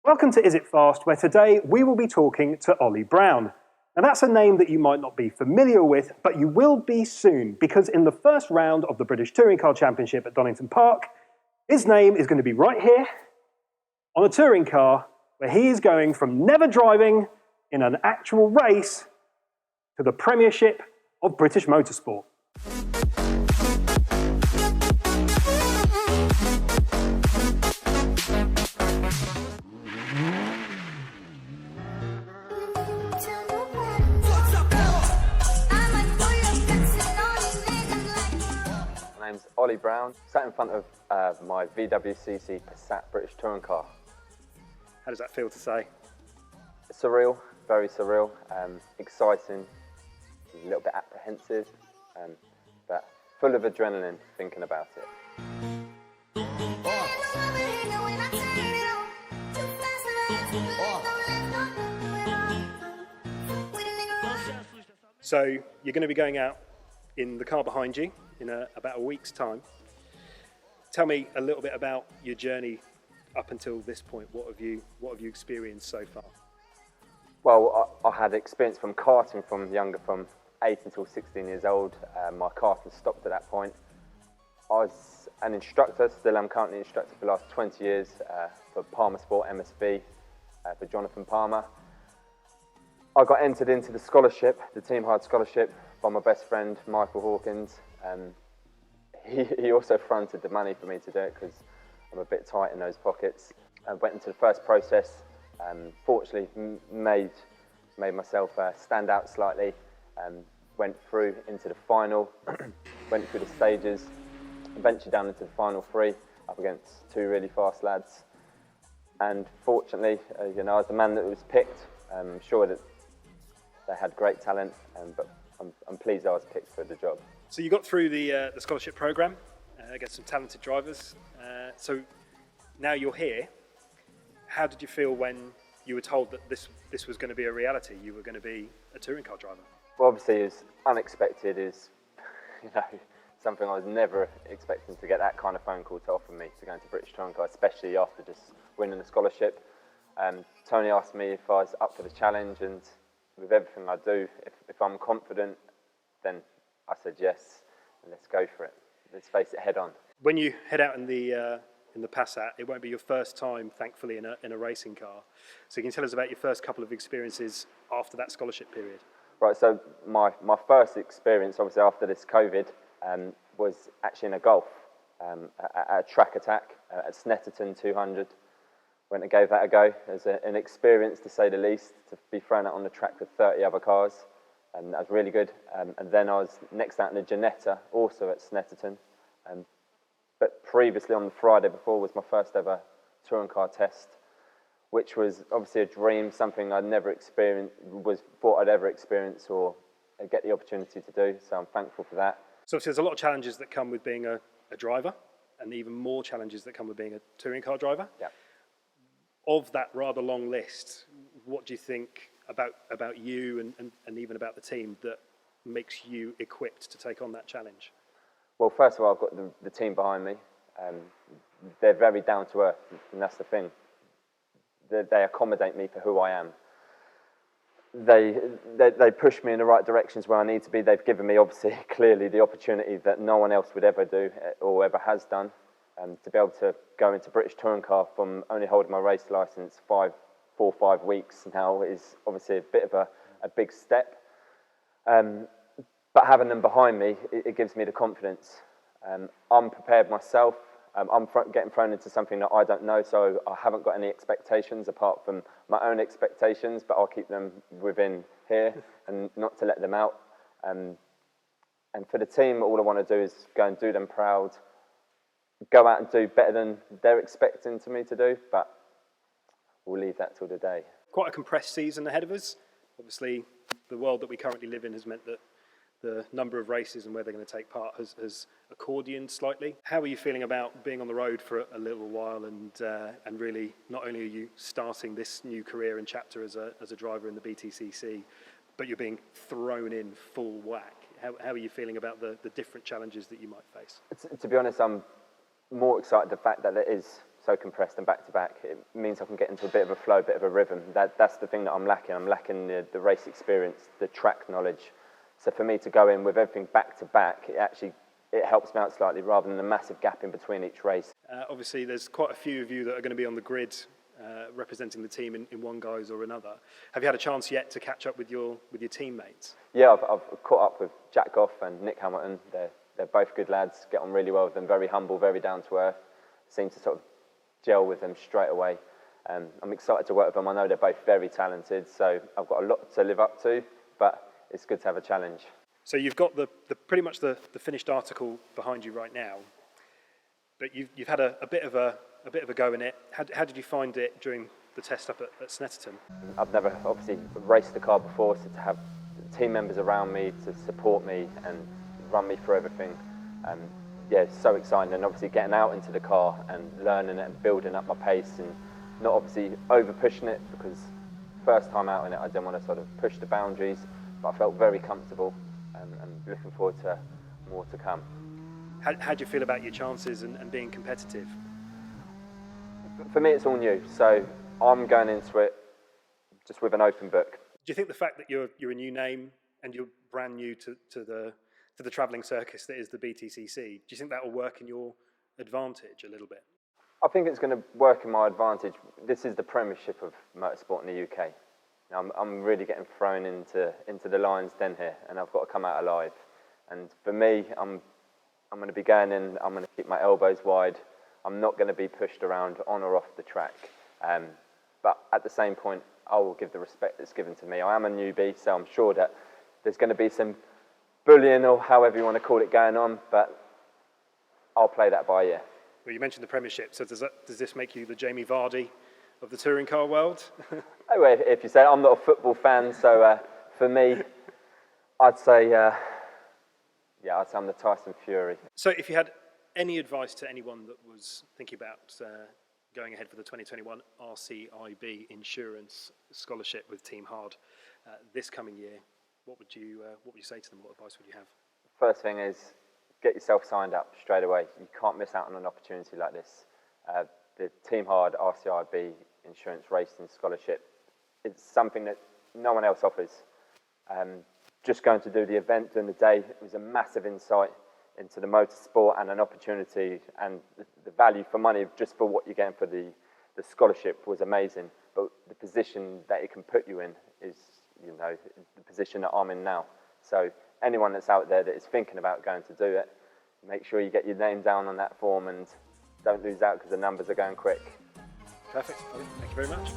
Welcome to Is It Fast, where today we will be talking to Ollie Brown. Now that's a name that you might not be familiar with, but you will be soon, because in the first round of the British Touring Car Championship at Donington Park, his name is going to be right here on a touring car, where he is going from never driving in an actual race to the Premiership of British Motorsport. My name's Ollie Brown, sat in front of my BTCC Passat British touring car. How does that feel to say? Surreal, very surreal, exciting, a little bit apprehensive, but full of adrenaline thinking about it. So you're going to be going out in the car behind you in about a week's time. Tell me a little bit about your journey up until this point. What have you experienced so far? Well, I had experience from karting from 8 until 16 years old. My karting stopped at that point. I was an instructor, still am currently an instructor for the last 20 years for Palmer Sport MSV for Jonathan Palmer. I got entered into the scholarship, the Team Hard Scholarship, by my best friend Michael Hawkins. He also fronted the money for me to do it because I'm a bit tight in those pockets. I went into the first process, fortunately made myself stand out slightly, went through into the final, went through the stages, eventually down into the final three, up against two really fast lads. And fortunately, I was the man that was picked. I'm sure that they had great talent, but I'm pleased I was picked for the job. So you got through the scholarship program against some talented drivers. So now you're here. How did you feel when you were told that this was going to be a reality? You were going to be a touring car driver. Well, obviously, it's unexpected. Is something I was never expecting to get that kind of phone call to offer me to go into British Touring Car, especially after just winning the scholarship. Tony asked me if I was up for the challenge, and with everything I do, if I'm confident, then I said yes, and let's go for it. Let's face it head on. When you head out in the Passat, it won't be your first time, thankfully, in a racing car. So can you tell us about your first couple of experiences after that scholarship period? Right, so my first experience, obviously after this COVID, was actually in a Golf, at a track attack at Snetterton 200. Went and gave that a go. It was an experience, to say the least, to be thrown out on the track with 30 other cars. That was really good. And then I was next out in the Janetta, also at Snetterton. But previously on the Friday before was my first ever touring car test, which was obviously a dream, something I'd never experienced, thought I'd ever experience or get the opportunity to do. So I'm thankful for that. So obviously there's a lot of challenges that come with being a driver, and even more challenges that come with being a touring car driver. Yeah. Of that rather long list, what do you think about you and even about the team that makes you equipped to take on that challenge? Well, first of all, I've got the team behind me. They're very down to earth, and that's the thing. They accommodate me for who I am. They push me in the right directions where I need to be. They've given me, obviously, clearly the opportunity that no one else would ever do or ever has done. To be able to go into British Touring Car from only holding my race licence 4 or 5 weeks now is obviously a bit of a big step. But having them behind me, it gives me the confidence. I'm prepared myself. I'm getting thrown into something that I don't know, so I haven't got any expectations apart from my own expectations, but I'll keep them within here and not to let them out. And for the team, all I want to do is go and do them proud, go out and do better than they're expecting me to do, but we'll leave that till the day. Quite a compressed season ahead of us. Obviously, the world that we currently live in has meant that the number of races and where they're going to take part has accordioned slightly. How are you feeling about being on the road for a little while and really not only are you starting this new career and chapter as a driver in the BTCC, but you're being thrown in full whack? How are you feeling about the different challenges that you might face? To be honest, I'm more excited the fact that it is so compressed and back to back, it means I can get into a bit of a flow, a bit of a rhythm. That's the thing that I'm lacking. I'm lacking the race experience, the track knowledge. So for me to go in with everything back to back, it helps me out slightly rather than the massive gap in between each race. Obviously, there's quite a few of you that are going to be on the grid representing the team in one guise or another. Have you had a chance yet to catch up with your teammates? Yeah, I've caught up with Jack Goff and Nick Hamilton. They're both good lads, get on really well with them, very humble, very down to earth. Seem to sort of gel with them straight away. I'm excited to work with them. I know they're both very talented, so I've got a lot to live up to, but it's good to have a challenge. So you've got the pretty much the finished article behind you right now, but you've had a bit of a go in it. How did you find it during the test up at Snetterton? I've never obviously raced the car before, so to have team members around me to support me and run me through everything, yeah, it's so exciting. And obviously getting out into the car and learning it and building up my pace and not obviously over pushing it, because first time out in it I didn't want to sort of push the boundaries, but I felt very comfortable and looking forward to more to come. How do you feel about your chances and being competitive? For me it's all new, so I'm going into it just with an open book. Do you think the fact that you're a new name and you're brand new to the travelling circus that is the BTCC, do you think that will work in your advantage a little bit? I think it's going to work in my advantage. This is the premiership of motorsport in the UK. Now, I'm really getting thrown into the lion's den here, and I've got to come out alive. And for me, I'm going to be going in, I'm going to keep my elbows wide. I'm not going to be pushed around on or off the track. But at the same point, I will give the respect that's given to me. I am a newbie, so I'm sure that there's going to be some bullying or however you want to call it going on, but I'll play that by ear. Well, you mentioned the Premiership, so does this make you the Jamie Vardy of the touring car world? Oh, if you say, I'm not a football fan, so for me, I'd say I'm the Tyson Fury. So if you had any advice to anyone that was thinking about going ahead for the 2021 RCIB Insurance Scholarship with Team Hard this coming year, what would you say to them? What advice would you have? First thing is get yourself signed up straight away. You can't miss out on an opportunity like this. The Team Hard RCIB Insurance Racing Scholarship is something that no one else offers. Just going to do the event during the day, it was a massive insight into the motorsport and an opportunity, and the value for money just for what you're getting for the scholarship was amazing. But the position that it can put you in is, the position that I'm in now. So anyone that's out there that is thinking about going to do it, make sure you get your name down on that form and don't lose out because the numbers are going quick. Perfect. Thank you very much.